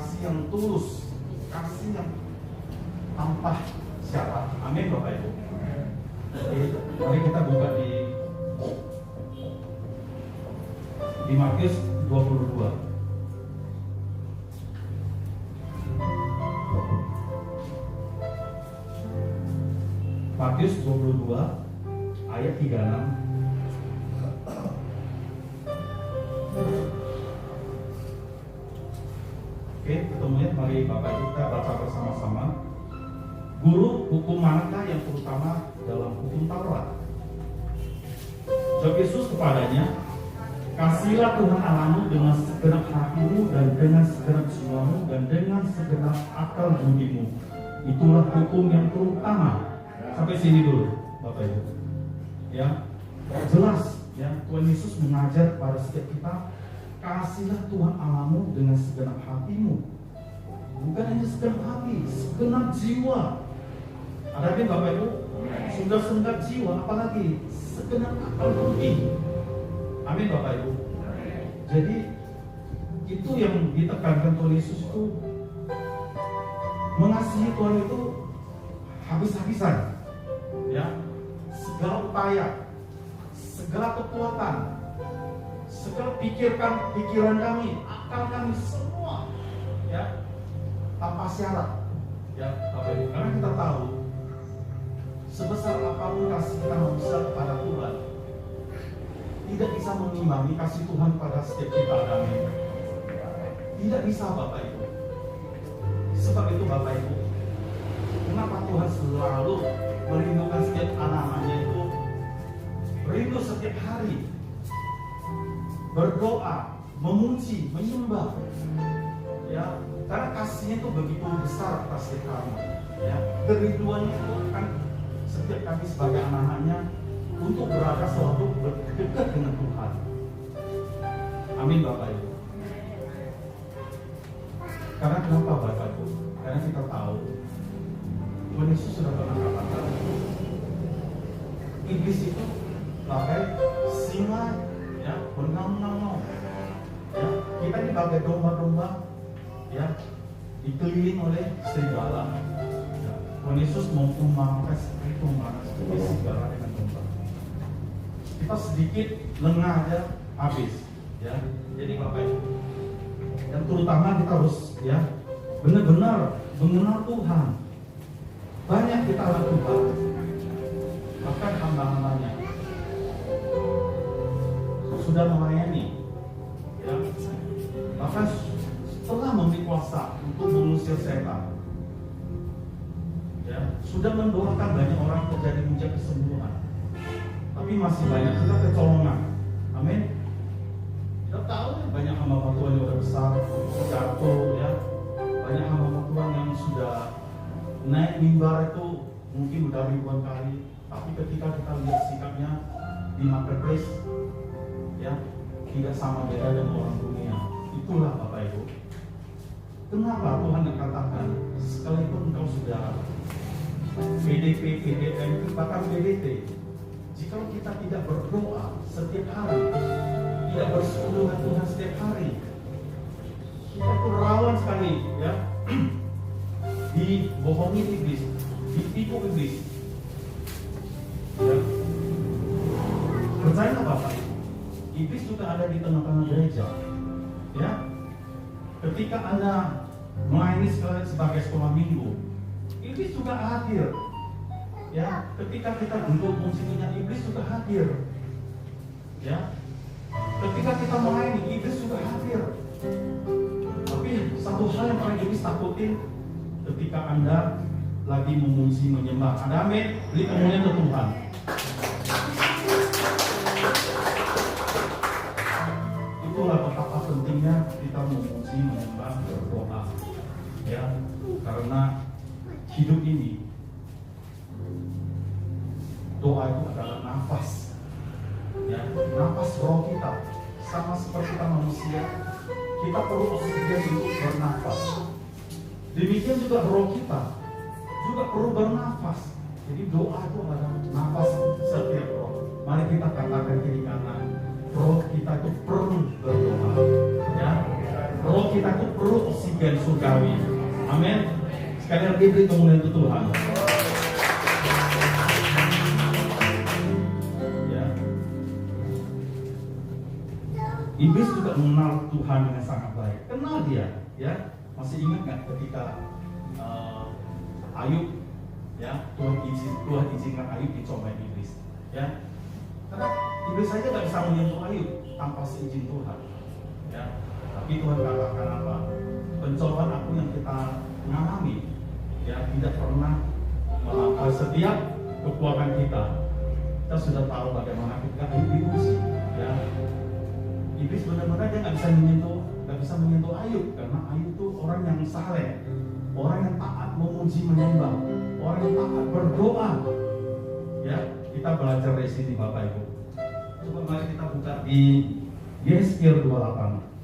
kasih yang tulus, kasih yang tanpa syarat. Amin Bapak Ibu. Oke, mari kita buka di Matius 22. Matius 22 ayat 36. Oke, ketemunya mari Bapak Ibu kita baca bersama-sama. Guru, hukum manakah yang terutama dalam hukum Taurat? Jawab Yesus kepadanya, kasihlah Tuhan Allahmu dengan segenap hatimu dan dengan segenap jiwamu dan dengan segenap akal budimu. Itulah hukum yang terutama. Sampai sini dulu, Bapak Ibu. Ya, jelas ya, Tuhan Yesus mengajar pada setiap kita, kasihlah Tuhan Allahmu dengan segenap hatimu. Bukan hanya segenap hati, segenap jiwa. Ada kan Bapak Ibu? Sudah segenap jiwa, apalagi segenap akal budi. Amin Bapak Ibu. Jadi itu yang ditekankan Tuhan Yesus itu, mengasihi Tuhan itu habis-habisan. Ya, segala upaya, segala kekuatan, segala pikiran kami, akal kami semua, ya, tanpa syarat, ya, Bapak Ibu. Karena kita tahu sebesar apapun kasih kita manusia kepada Tuhan, tidak bisa mengimbangi kasih Tuhan pada setiap kita. Amin. Tidak bisa Bapak Ibu. Sebab itu Bapak Ibu, kenapa Tuhan selalu merindukan setiap anak-anaknya itu rindu setiap hari berdoa, memuji, menyembah, ya, karena kasihnya itu begitu besar atas kami, ya, kerinduannya itu akan setiap kami sebagai anak-anaknya untuk berada selalu dekat dengan Tuhan. Amin Bapak Ibu. Karena kenapa Bapak Ibu? Karena kita tahu Tuhan Yesus sudah pernah katakan, iblis itu bagai singa, ya, mengaum-ngaum. Ya, kita ini bagai domba-domba, ya, dikeliling oleh serigala. Ya, Tuhan Yesus mau memakai seperti serigala dengan domba. Kita sedikit lengah aja habis, ya. Jadi Bapak Ibu, yang terutama kita harus, ya, benar-benar mengenal Tuhan. Banyak kita lakukan, bahkan hamba-hambanya sudah melayani, ya, bahkan setelah memberi kuasa untuk mengusir setan, ya, sudah mendoakan banyak orang terjadi mujizat kesembuhan, tapi masih banyak juga kecolongan. Amin. Kita tahu ya, banyak hamba Tuhan yang udah besar jatuh, ya, banyak hamba Tuhan yang sudah naik mimbar itu mungkin udah ribuan kali, tapi ketika kita lihat sikapnya di marketplace, ya, tidak sama beda dengan orang dunia. Itulah Bapak Ibu, kenapa Tuhan katakan sekalipun engkau sudah PDP, PDM, bahkan PDT, jika kita tidak berdoa setiap hari, tidak bersekutu dengan Tuhan setiap hari, kita pun rawan sekali, ya, dibohongi iblis, ditipu iblis. Ya. Percayalah Bapak Ibu, iblis juga ada di tengah-tengah gereja. Ya. Ketika Anda melayani sebagai sekolah minggu, iblis juga hadir. Ya, ketika kita duduk musiknya, iblis juga hadir. Ya. Ketika kita melayani, iblis juga hadir. Tapi satu hal yang paling iblis takutin, ketika Anda lagi memuji, menyembah. Ada amin, beri kemuliaan ke Tuhan. Itulah betapa pentingnya kita memuji, menyembah, berdoa. Ya, karena hidup ini, doa itu adalah nafas. Ya, nafas roh kita. Sama seperti kita manusia, kita perlu oksigen untuk bernafas. Demikian juga roh kita juga perlu bernafas. Jadi doa itu adalah nafas setiap roh. Mari kita katakan kiri kanan, roh kita itu perlu berdoa. Ya, roh kita itu perlu oksigen. bagian surgawi. Amin. Sekali lagi beri kemuliaan untuk Tuhan. Ya. Iblis juga mengenal Tuhan dengan sangat baik. Kenal dia, ya. Masih ingat nggak ketika Ayub, ya, Tuhan izinkan Ayub dicobai iblis, ya. Karena iblis saja nggak bisa menyentuh Ayub tanpa seizin Tuhan, ya. Tapi Tuhan katakan apa? Pencobaan aku yang kita mengalami, ya, tidak pernah melampaui setiap kekuatan kita. Kita sudah tahu bagaimana ketika Ayub diuji, ya. Iblis benar-benar dia nggak bisa menyentuh Ayub karena Ayub itu orang yang saleh, orang yang taat memuji menyembah, orang yang taat berdoa. Ya, kita belajar dari sini Bapak Ibu. Coba mari kita buka di Yesaya 28.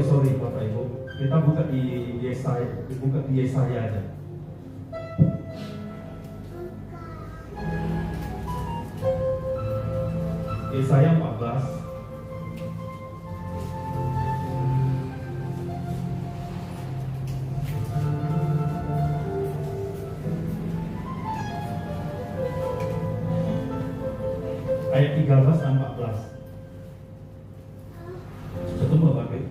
Sorry Bapak Ibu, kita buka di Yesaya aja. Yesaya 14 ayat 13 dan 14. Ketemu Bapak Ibu?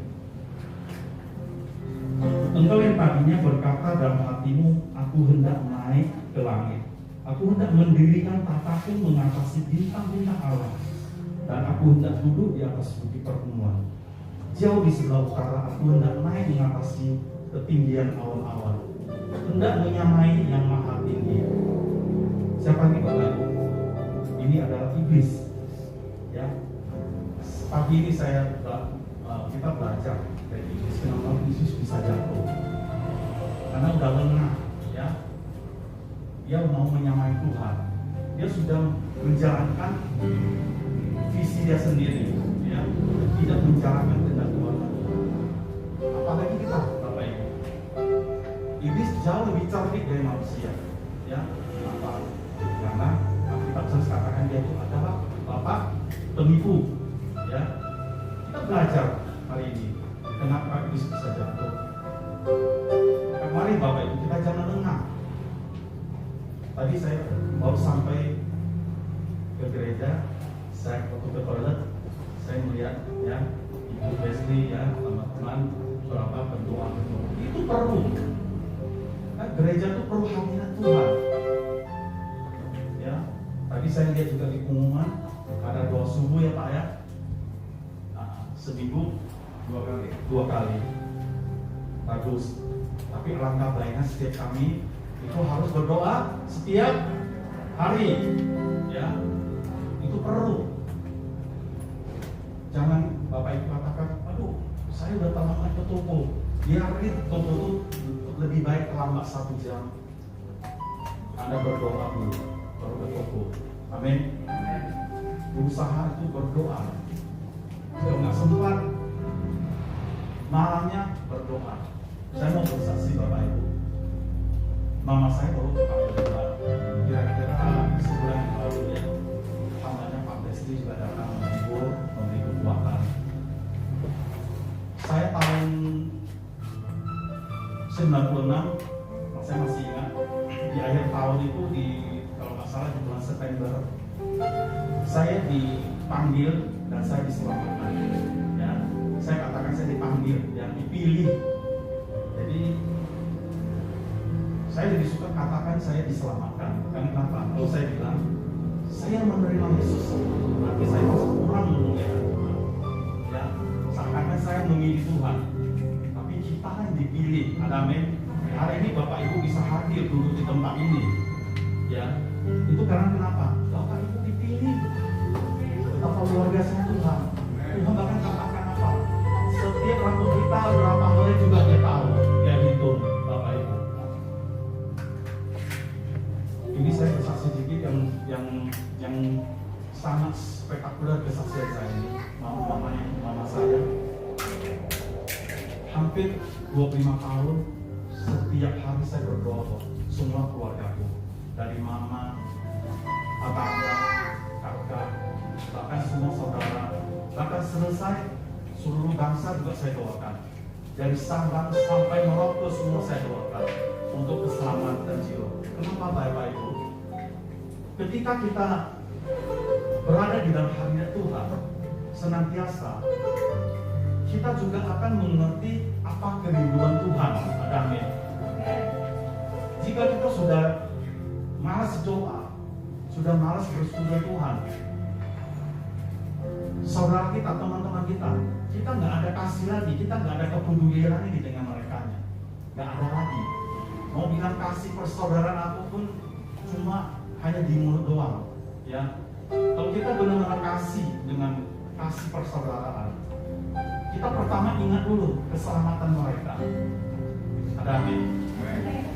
Engkau yang tadinya berkata dalam hatimu, aku hendak naik ke langit, aku hendak mendirikan tataku mengatasi bintang-bintang Allah, dan aku hendak duduk di atas bukit pertemuan. Jauh di sebelah utara aku hendak naik mengatasi ketinggian awan-awan, hendak menyamai yang maha tinggi. Siapa ini Bapak Ibu? Ini adalah iblis. Ya, pagi ini kita belajar dari iblis. Kenapa iblis bisa jatuh? Karena udah lengah, ya. Dia mau menyamai Tuhan. Dia sudah menjalankan visi dia sendiri, ya. Tidak menjalankan kehendak Tuhan. Apalagi kita, Bapak Ibu. Iblis jauh lebih cerdik dari manusia, ya. Kenapa? Karena Alkitab katakan dia itu adalah bapak penipu, ya. Kita belajar hari ini kenapa iblis bisa jatuh. Mari Bapak Ibu, kita jangan lengah. Tadi saya baru sampai ke gereja, saya waktu ke toilet, saya melihat, ya, Ibu Besli, ya, teman-teman berapa berdoa. Itu perlu. Nah, gereja itu perlu hadirat Tuhan. Ya, tadi saya lihat juga di pengumuman ada doa subuh, ya Pak, ya. Nah, seminggu 2 kali. Bagus. Tapi alangkah baiknya setiap kami itu harus berdoa setiap hari, ya. Itu perlu. Jangan Bapak Ibu katakan, aduh, saya udah terlambat ke toko. Biarin toko itu lebih baik terlambat 1 jam. Anda berdoa dulu, baru ke toko. Amin. Berusaha itu berdoa. Kalau nggak sempat, malamnya berdoa. Saya mau bersaksi Bapak Ibu. Mama saya baru berdoa. Kira-kira sebulan yang lalu, ya. Hambanya Pak Besli juga datang menghibur, memberi kekuatan. Saya tahun 96, saya masih ingat, di akhir tahun itu, kalau nggak salah di bulan September, saya dipanggil dan saya diselamatkan. Ya, saya katakan saya dipanggil, yang dipilih. Jadi saya lebih suka katakan saya diselamatkan. Karena kenapa? Kalau saya bilang saya menerima Yesus, berarti saya masih kurang memuliakan Tuhan. Ya, seakan-akan saya memilih Tuhan, tapi kita yang dipilih. Amin. Hari ini Bapak Ibu bisa hadir duduk di tempat ini, ya. Itu karena kenapa? Bapak Ibu dipilih. Betapa luar biasa Tuhan. Tuhan bahkan katakan apa? Setiap rambut kita berapa hari juga Dia tahu, Dia hitung, Bapak Ibu. Ini saya bersaksi sedikit yang sangat spektakuler kesaksian saya ini. Mama saya hampir 25 tahun setiap hari saya berdoa buat semua keluargaku, dari mama, abang, kakak, bahkan semua saudara, bahkan selesai seluruh bangsa juga saya doakan. Dari Sabang sampai Merauke semua saya doakan untuk keselamatan jiwa. Kenapa Bapak Ibu? Ketika kita berada di dalam hadirat Tuhan senantiasa, kita juga akan mengerti apa kerinduan Tuhan. Amin. Jika kita sudah malas doa, sudah malas bersekutu Tuhan, saudara kita, teman-teman kita nggak ada kasih lagi, kita nggak ada kepedulian lagi dengan mereka, nggak ada lagi. Mau bilang kasih persaudaraan apapun, cuma hanya di mulut doang, ya. Kalau kita benar-benar kasih dengan kasih persaudaraan, kita pertama ingat dulu keselamatan mereka. Ada amin.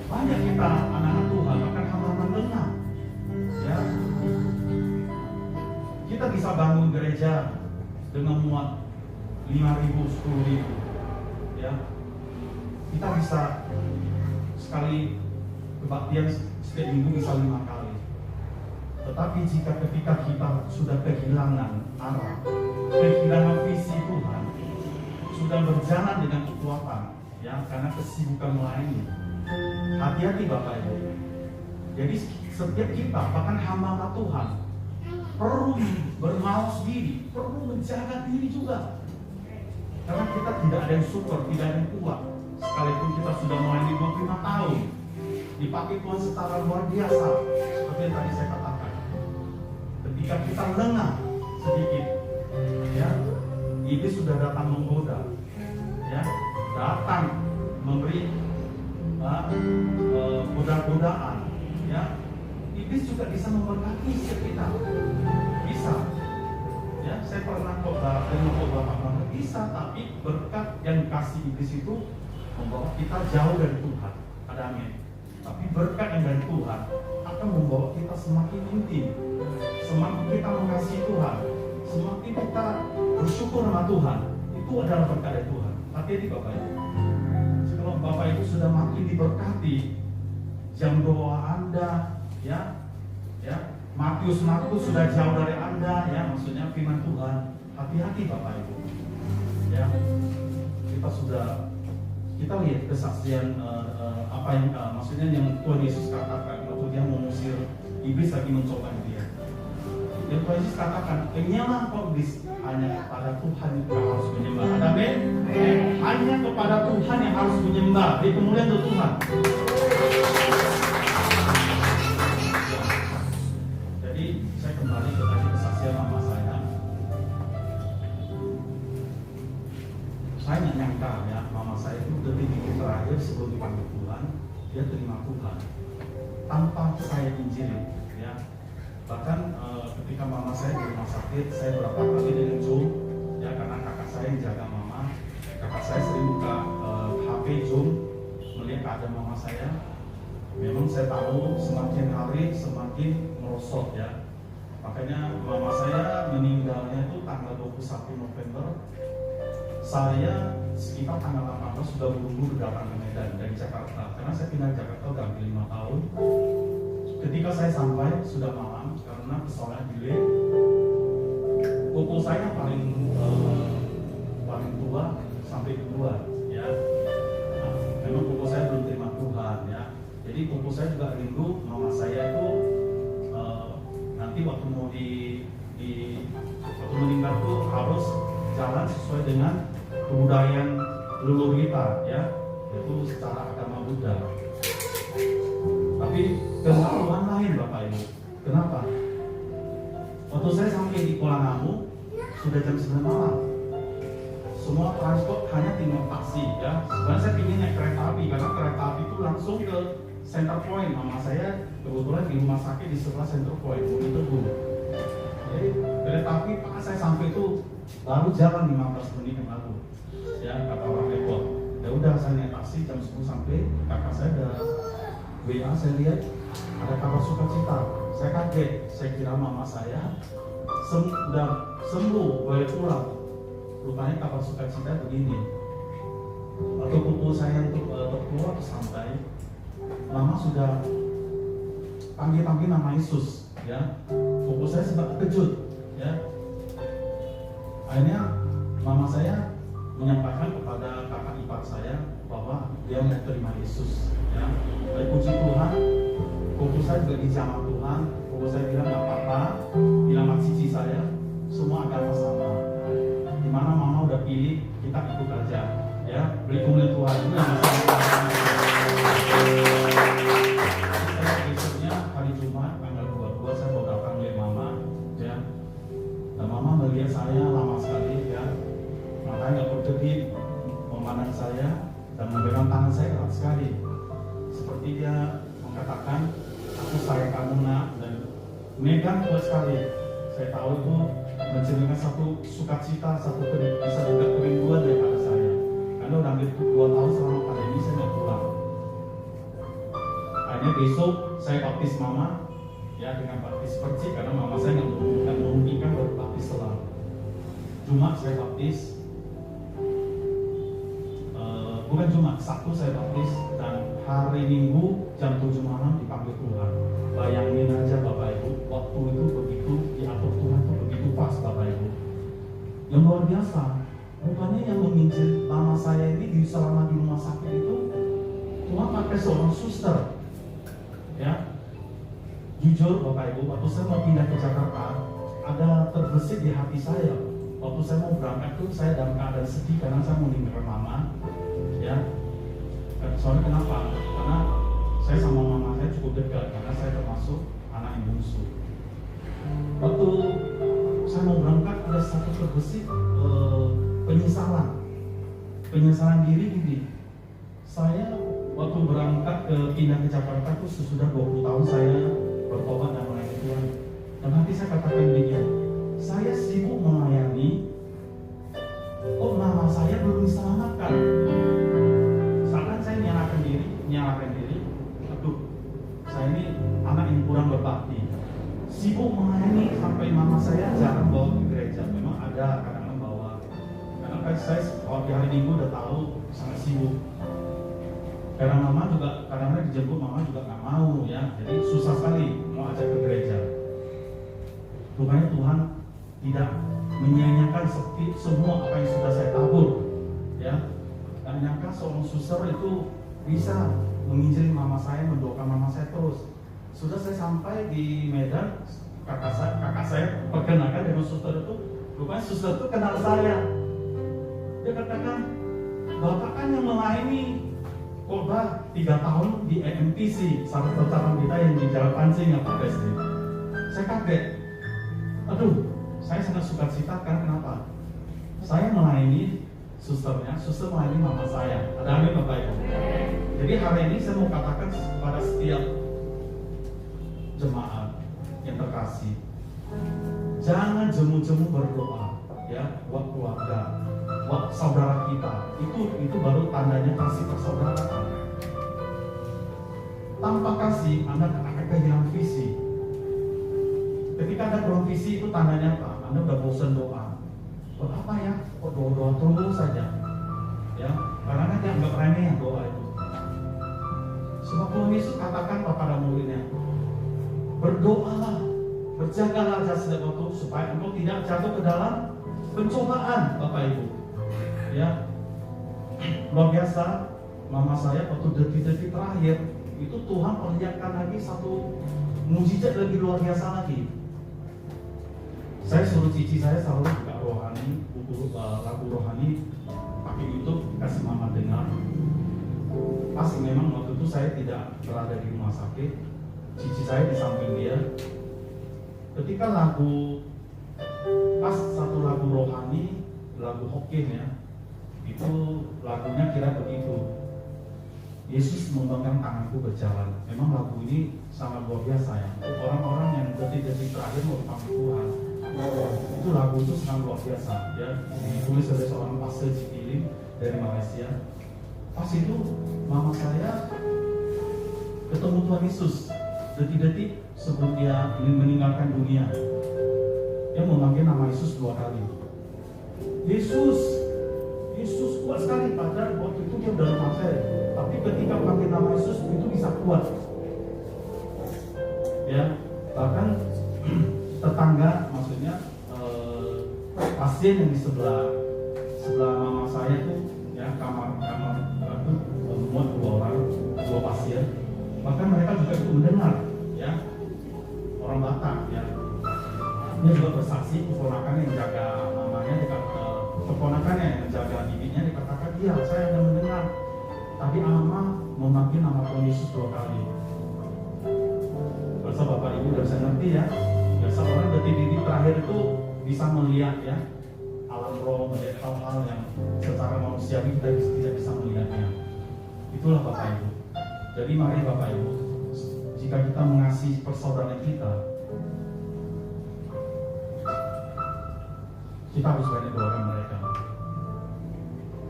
Banyak kita anak-anak Tuhan akan hamba mendengar, ya. Kita bisa bangun gereja dengan muat 5.000, 10.000, ya. Kita bisa sekali kebaktian setiap minggu bisa 5 kali. Tetapi jika ketika kita sudah kehilangan arah, kehilangan visi Tuhan, sudah berjalan dengan kekuatan, ya, karena kesibukan lain, hati-hati Bapak Ibu. Jadi setiap kita, bahkan hamba Tuhan, perlu bermalas diri, perlu menjaga diri juga. Karena kita tidak ada yang super, tidak ada yang kuat. Sekalipun kita sudah mulai di 25 tahun, dipakai Tuhan secara luar biasa, seperti yang tadi saya katakan. Ketika kita lengah sedikit, ya, iblis sudah datang menggoda, ya, datang memberi goda-godaan, ya. Iblis juga bisa memberkati kita, bisa. Ya, saya pernah khotbah bisa, tapi berkat yang dikasih iblis itu membawa kita jauh dari Tuhan. Ada amin. Tapi berkat yang dari Tuhan akan membawa kita semakin intim, semakin kita mengasihi Tuhan, semakin kita bersyukur sama Tuhan. Itu adalah berkat dari Tuhan. Hati-hati Bapak Ibu. Kalau Bapak Ibu sudah makin diberkati, jam doa Anda, ya, Matius sudah jauh dari Anda, ya, maksudnya firman Tuhan. Hati-hati Bapak Ibu, ya. Kita lihat kesaksian apa yang maksudnya yang Tuhan Yesus katakan waktu dia mengusir iblis lagi mencoba dia. Dan Tuhan Yesus katakan, kenyalah kau iblis, hanya kepada Tuhan yang harus menyembah. Amin. Hanya kepada Tuhan yang harus menyembah. Di kemuliaan untuk Tuhan. Jadi saya kembali ke tadi kesaksian mama saya. Saya nggak nyangka, ya, mama saya itu detik-detik terakhir sebelum dipanggil Tuhan, dia terima Tuhan tanpa saya injili, ya. Bahkan ketika mama saya di rumah sakit, saya beberapa kali dengan Zoom, ya, karena kakak saya yang jaga mama. Kakak saya sering buka HP Zoom melihat keadaan mama saya. Memang saya tahu semakin hari semakin merosot, ya. Makanya mama saya meninggalnya itu tanggal 21 November. Saya sekitar tanggal 18 sudah buru-buru datang ke Medan dari Jakarta, karena saya pindah ke Jakarta udah hampir 5 tahun. Ketika saya sampai sudah malam karena pesawatnya delay. Pupul saya paling tua sampai kedua, ya. Nah, memang pupul saya belum terima Tuhan, ya. Jadi pupul saya juga rindu mama saya itu nanti waktu mau waktu meninggal tuh harus jalan sesuai dengan kebudayaan leluhur kita, ya, yaitu secara agama Buddha. Tapi keseluruhan lain Bapak Ibu. Kenapa? Waktu saya sampai di Kuala Namu sudah jam 9 malam. Semua transport hanya tinggal taksi, ya. Sebenarnya saya ingin naik kereta api karena kereta api itu langsung ke Center Point. Mama saya kebetulan di rumah sakit di sebelah Center Point, Bukit Teguh. Jadi kereta api pas saya sampai itu baru jalan 15 menit yang lalu, ya, kata orang ekor. Ya udah, saya naik taksi jam 10 sampai. Kakak saya ada WA, saya lihat ada kabar sukacita. Saya kaget, saya kira mama saya sudah sembuh, boleh pulang. Rupanya kabar sukacita begini, Waktu pukul saya untuk berkeluar ke santai, mama sudah panggil nama Yesus, ya. Pukul saya sempat terkejut, ya. Akhirnya mama saya menyampaikan kepada kakak ipar saya bahwa dia mau terima Yesus, ya. Tapi puji Tuhan, pukul saya juga dijamah Tuhan. Pukul saya bilang nggak apa-apa, bilang sama cici saya, semua agama sama. Dimana mama udah pilih, kita ikut aja, ya. Beri kemuliaan Tuhan itu yang besoknya hari Jumat tanggal 22 saya mau datang lihat mama, ya. Dan mama melihat saya lama sekali, ya. Makanya nggak berkedip memandang saya dan memegang tangan saya erat sekali, seperti dia mengatakan, aku sayang kamu nak, dan megang kuat sekali. Saya tahu itu mencerminkan satu sukacita, satu bisa juga kerinduan daripada saya. Karena udah hampir 2 tahun selama pandemi saya nggak pulang. Akhirnya besok saya baptis mama, ya, dengan baptis percik, karena mama saya nggak memungkinkan berbaptis selang. Jumat saya baptis, bukan Jumat, Sabtu saya baptis, dan hari Minggu jam 7 malam dipanggil Tuhan. Bayangin aja Bapak Ibu, waktu itu begitu diatur Tuhan, itu begitu pas Bapak Ibu. Yang luar biasa, bukannya yang menginjil mama saya ini selama di rumah sakit itu Tuhan pakai seorang suster, ya. Jujur Bapak Ibu, waktu saya mau pindah ke Jakarta, ada terbesit di hati saya. Waktu saya mau berangkat tuh saya dalam keadaan sedih karena saya mau meninggalkan mama, ya. Soalnya kenapa? Karena saya sama mama saya cukup dekat, karena saya termasuk anak yang bungsu. Waktu saya mau berangkat ada satu terbesit penyesalan diri. Saya waktu berangkat pindah ke Jakarta itu sesudah 20 tahun saya bertobat dan melayani Tuhan. Dan hati saya katakan begini, saya sibuk melayani, kok mama saya belum diselamatkan. Saat saya nyalakan diri, aduh, saya ini anak yang kurang berbakti. Sibuk melayani sampai mama saya jarang bawa ke gereja. Memang ada kadang-kadang bawa, karena saya kalau di hari Minggu udah tahu sangat sibuk. Karena mama juga kadang-kadang dijemput, mama juga nggak mau, ya. Jadi susah sekali mau ajak ke gereja. Rupanya Tuhan tidak menyia-nyiakan seperti semua apa yang sudah saya tabur, ya. Dan nyangka seorang suster itu bisa menginjili mama saya, mendoakan mama saya terus. Sudah saya sampai di Medan, kakak saya perkenalkan dengan suster itu. Rupanya suster itu kenal saya. Dia katakan, bapak kan yang melayani khotbah 3 tahun di EMTC, salah satu cabang kita yang di Jalan Pancing, ya Pak Presiden. Saya kaget. Aduh, saya sangat sukacita karena kenapa? Saya melayani susternya, suster melayani mama saya. Ada amin Bapak Ibu. Jadi hari ini saya mau katakan kepada setiap jemaat yang terkasih, jangan jemu-jemu berdoa, ya, buat keluarga, buat saudara kita. Itu baru tandanya kasih persaudaraan. Tanpa kasih, Anda akan kehilangan visi. Ketika Anda kurang visi, itu tandanya apa? Anda udah bosan doa. Buat apa ya? Kok doa-doa terus saja? Ya, karena dianggap remeh doa itu. Sebab Tuhan Yesus katakan kepada muridnya, berdoalah, berjagalah setiap waktu supaya engkau tidak jatuh ke dalam pencobaan, Bapak Ibu. Ya, luar biasa. Mama saya waktu detik-detik terakhir itu Tuhan perlihatkan lagi satu mujizat lebih luar biasa lagi. Saya suruh cici saya selalu buka rohani, buku lagu rohani pakai YouTube, kasih mama dengar. Pas memang waktu itu saya tidak berada di rumah sakit, cici saya di samping dia. Ketika pas satu lagu rohani, lagu Hokin, ya, itu lagunya kira begitu, Yesus membangkang tanganku berjalan. Memang lagu ini sangat luar biasa, ya. Untuk orang-orang yang detik-detik terakhir mau dipanggil Tuhan, itu lagu itu sangat luar biasa, ya. Ditulis oleh seorang pastor Cikilim dari Malaysia. Pas itu mama saya ketemu Tuhan Yesus detik-detik sebelum dia meninggalkan dunia. Dia memanggil nama Yesus 2 kali. Yesus, Yesusku, kuat sekali, padahal waktu itu dia udah remaja. Tapi ketika panggil nama Yesus itu bisa kuat. Ya, bahkan tetangga, maksudnya pasien yang di sebelah mama saya tuh, ya kamar itu muat 2 pasien. Bahkan mereka juga itu mendengar, ya, orang Batak, ya. Dia juga bersaksi keponakannya yang menjaga mamanya, keponakannya yang menjaga bibinya dikatakan, iya saya ada mendengar tadi Ama memanggil nama Tuhan Yesus 2 kali. Biasa Bapak Ibu udah bisa ngerti, ya. Biasa orang detik-detik terakhir itu bisa melihat, ya, alam roh, melihat hal-hal yang secara manusiawi kita tidak bisa melihatnya. Itulah Bapak Ibu. Jadi mari Bapak Ibu, jika kita mengasihi persaudaraan kita harus banyak doakan mereka.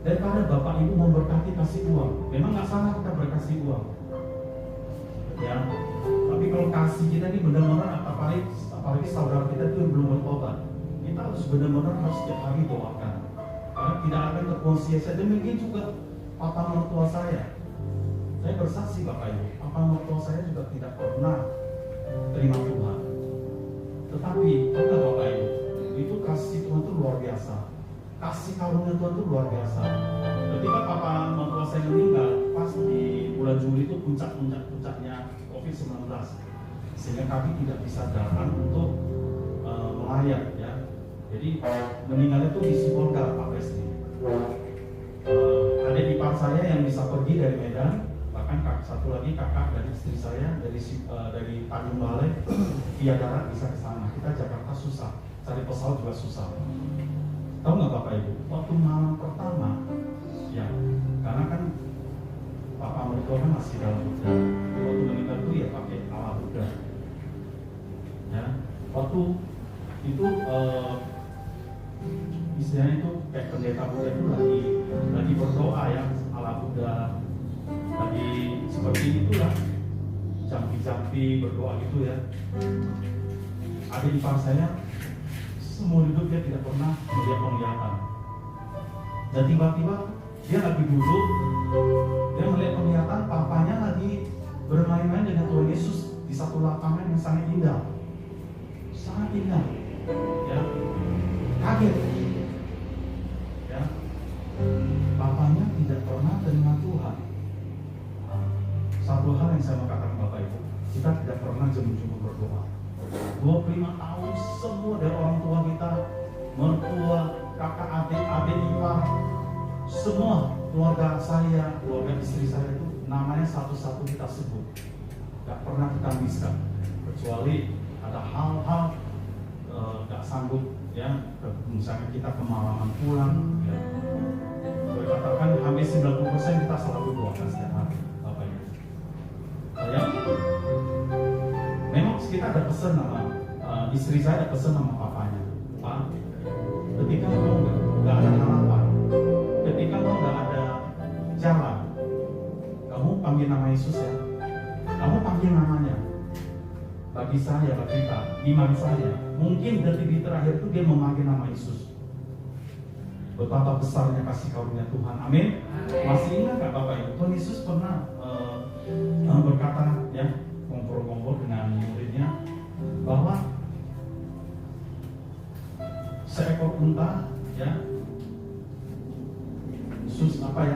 Daripada Bapak Ibu memberkati kasih uang, memang nggak salah kita berkasih uang, ya. Tapi kalau kasih kita ini benar-benar, apalagi saudara kita itu belum bertobat, kita harus benar-benar harus setiap hari doakan, karena tidak akan terbuang sia-sia. Demikian juga papa mertua saya bersaksi Bapak Ibu, papa mertua saya juga tidak pernah terima Tuhan. Tetapi apa Bapak Ibu, itu kasih Tuhan itu luar biasa, kasih karunia Tuhan itu luar biasa. Ketika papa mertua saya meninggal pas di bulan Juli itu puncaknya COVID-19, sehingga kami tidak bisa datang untuk melayat, ya. Jadi meninggal itu di Sipolda, Pak Presiden. Adik ipar saya yang bisa pergi dari Medan, bahkan satu lagi kakak dan istri saya dari Tanjung Balai via darat bisa ke sana. Kita Jakarta susah, cari pesawat juga susah. Tahu nggak Bapak Ibu? Waktu malam pertama, ya, karena kan Papa mertua kan masih dalam Buddha. Waktu meninggal itu ya pakai ala Buddha. Ya, waktu itu istilahnya itu kayak pendeta Buddha itu lagi berdoa, ya, ala Buddha, lagi seperti itulah, jampi-jampi berdoa gitu, ya. Adik ipar saya semua hidup dia tidak pernah melihat penglihatan, dan tiba-tiba dia lagi duduk, dia melihat penglihatan papanya lagi bermain-main dengan Tuhan Yesus di satu lapangan yang sangat indah, ya. Kaget, ya. Papanya tidak pernah terima Tuhan. Satu hal yang saya mau katakan Bapak Ibu, kita tidak pernah jemu-jemu berdoa. 25 tahun semua dari orang tua kita, mertua, kakak, adik ipar, semua keluarga saya, keluarga istri saya itu namanya satu-satu kita sebut, gak pernah kita miskan, kecuali ada hal-hal gak sanggup, ya, misalnya kita kemalaman pulang, ya. Saya katakan hampir 90% kita selalu doakan setiap hari, Bapak Ibu. Ya, memang kita ada pesan sama istri saya, ada pesan sama papanya, Pak, ketika kamu nggak ada harapan, ketika kamu nggak ada jalan, kamu panggil nama Yesus, ya. Kamu panggil namanya. Bagi saya, bagi kita, iman saya, mungkin detik terakhir itu dia memanggil nama Yesus. Betapa besarnya kasih karunia Tuhan. Amin. Masih ingat nggak Bapak Ibu? Tuhan Yesus pernah berkata, ya, ngobrol-ngobrol dengan muridnya bahwa seekor unta, ya,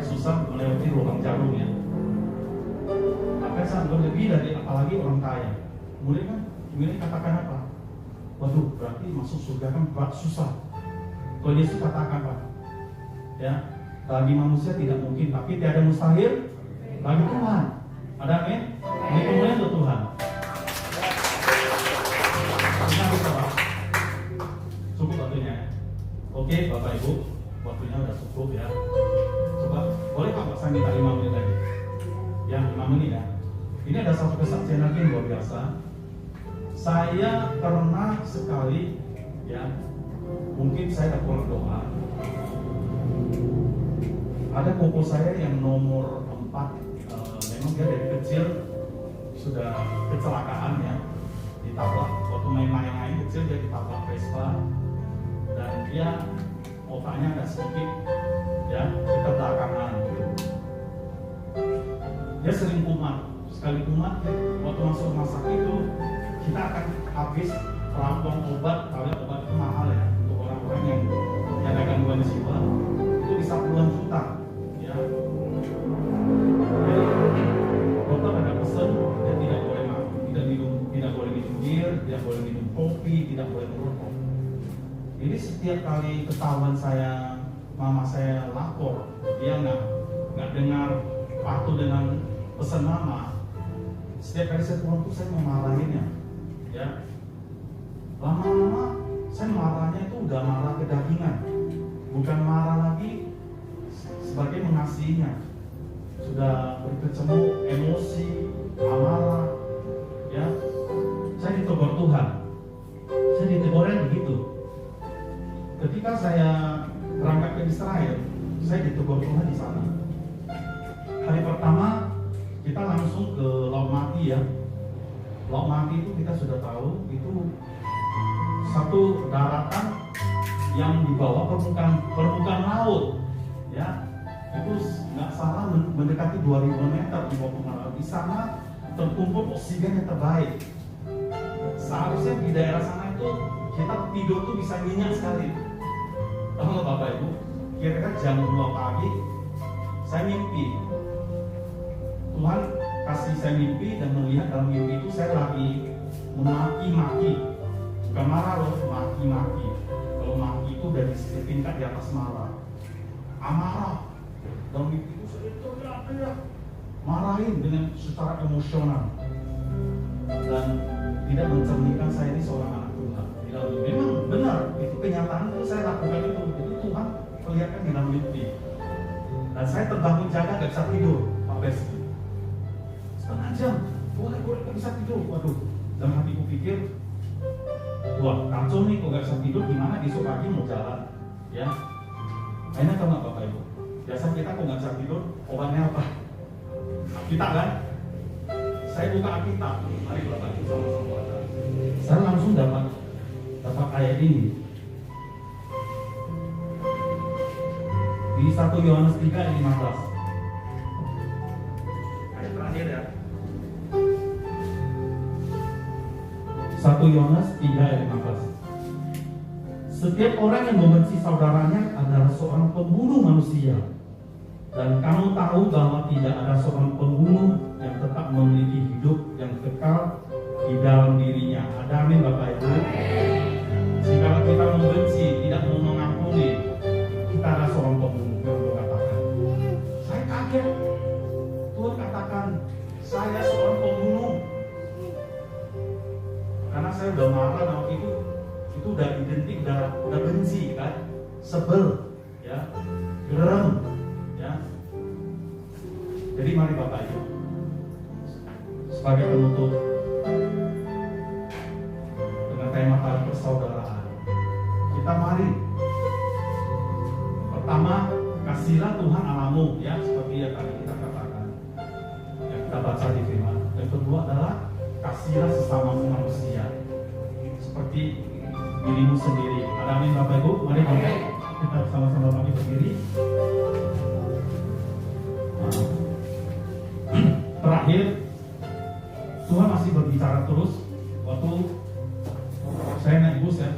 susah melewati lubang jarum, ya. Akan sangat lebih dari apalagi orang kaya. Murid katakan apa? Waduh, berarti masuk surga kan susah. Tuhan Yesus katakan apa? Ya, bagi manusia tidak mungkin, tapi tiada mustahil bagi Tuhan. Ada amin? Ini kemuliaan untuk Tuhan. Ini bisa, Pak? Cukup waktunya. Oke, Bapak Ibu, waktunya udah cukup, ya. Coba, boleh Pak saya minta 5 menit lagi? Ya, 5 menit, ya. Ini ada satu kesaksian lagi yang luar biasa. Saya pernah sekali, ya, mungkin saya kurang doa. Ada koko saya yang nomor 4, memang dia dari kecil sudah kecelakaan, ya, ditabrak. Waktu main-main kecil dia ditabrak Vespa, dan dia otaknya agak sedikit, ya, dekat belakangan. Dia sering kumat. Sekali kumat, waktu masuk rumah sakit itu kita akan habis perampung obat. Kalau obat itu mahal ya untuk orang-orang yang ada gangguan jiwa, itu bisa puluhan juta. Ya. Jadi dokter ada pesan dia tidak boleh mabuk, tidak boleh minum bir, tidak boleh minum kopi, tidak boleh merokok. Jadi setiap kali ketahuan mama saya lapor, dia nggak dengar patuh dengan pesan mama. Setiap kali saya pulang tuh saya memarahinnya, ya. Lama-lama saya marahnya itu udah marah kedagingan, bukan marah lagi sebagai mengasihinya. Sudah berkecamuk emosi, amarah, ya. Saya ditegur Tuhan, saya ditegurnya begitu. Ketika saya berangkat ke Israel, saya ditegur Tuhan di sana. Hari pertama kita langsung ke Laut Mati ya. Laut Mati itu kita sudah tahu itu satu daratan yang di bawah permukaan laut, ya. Itu nggak salah mendekati 2000 meter di bawah permukaan laut. Di sana terkumpul oksigen yang terbaik. Seharusnya di daerah sana itu kita tidur tuh bisa nyenyak sekali. Tahu nggak Bapak Ibu? Kira-kira jam 2 pagi saya mimpi. Tuhan kasih saya mimpi dan melihat dalam mimpi itu saya lagi memaki-maki, bukan marah loh, maki-maki. Kalau maki itu dari tingkat di atas marah, amarah. Dalam mimpi itu saya teriak-teriak, marahin dengan secara emosional dan tidak mencerminkan saya ini seorang anak Tuhan. Memang benar, itu kenyataan itu saya lakukan itu. Jadi Tuhan perlihatkan di dalam mimpi. Dan saya terbangun jaga gak bisa tidur, Pak Besti. Setengah jam, boleh gak bisa tidur. Waduh, dalam hatiku pikir, wah kacau nih kok gak bisa tidur, gimana besok pagi mau jalan, ya. Akhirnya tahu nggak Bapak Ibu? Biasa kita kok gak bisa tidur, obatnya apa? Alkitab kan? Saya buka Alkitab, mari Bapak Ibu sama-sama baca. Saya langsung dapat ayat ini di 1 Yohanes 3 ayat 15. Ayat terakhir ya. 1 Yohanes 3 ayat 15. Setiap orang yang membenci saudaranya adalah seorang pembunuh manusia. Dan kamu tahu bahwa tidak ada seorang pembunuh yang tetap memiliki hidup yang kekal di dalam dirinya. Ada amin Bapak Ibu. Jika kita membenci, tidak mau mengampuni, kita ada seorang pembunuh yang mengatakan. Saya kaget. Tuhan katakan, saya seorang pembunuh. Karena saya udah marah waktu itu udah identik, udah benci kan, sebel, ya, gerem, ya. Jadi mari Bapak Ibu, sebagai penutup dengan tema tali persaudaraan, kita mari pertama kasihlah Tuhan Allahmu, ya, seperti yang tadi kita katakan, yang kita baca di firman. Yang kedua adalah kasihlah sesamamu manusia seperti dirimu sendiri. Ada amin Bapak Ibu. Mari Bapak kita sama-sama kami berdiri. Terakhir, Tuhan masih berbicara terus. Waktu saya naik bus ya,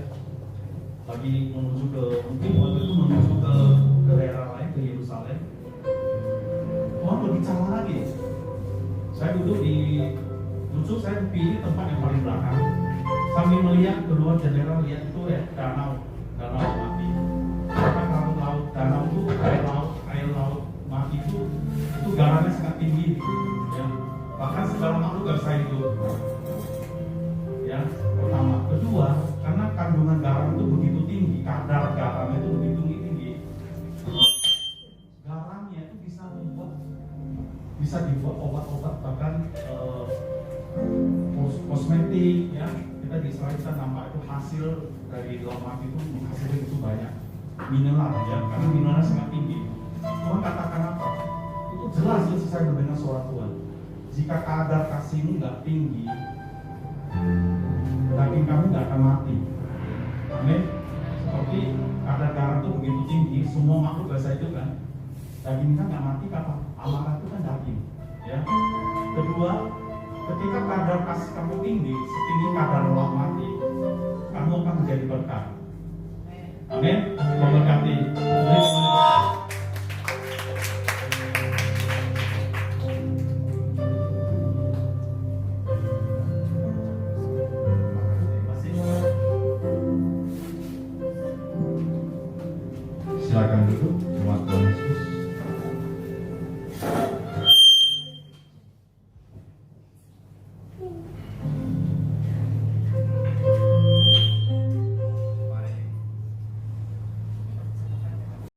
lagi menuju ke, mungkin waktu itu menuju ke daerah lain, ke Yerusalem. Tuhan berbicara lagi. Saya duduk saya pilih tempat yang paling belakang. Sambil melihat keluar jendela, lihat itu ya danau mati. Karena kalau laut danau itu air laut mati itu garamnya sangat tinggi, ya. Bahkan segala makhluk gak bisa hidup. Ya, pertama. Kedua, karena kandungan garam itu begitu tinggi, kadar garamnya itu begitu tinggi. Garamnya itu bisa dibuat obat-obat, bahkan kosmetik, ya. Kita di Israel kita nampak itu hasil dari laut mati itu menghasilkan itu banyak mineral, ya, karena mineralnya sangat tinggi. Tuhan katakan apa? Itu jelas ya, saya mendengar suara Tuhan. Jika kadar kasihmu nggak tinggi, daging kamu nggak akan mati. Amin. Seperti kadar garam itu begitu tinggi, semua makhluk bisa hidup kan. Daging kan nggak mati, kata amarah itu kan daging. Ya. Kedua, ketika kadar kasih kamu tinggi, setinggi kadar lemak mati,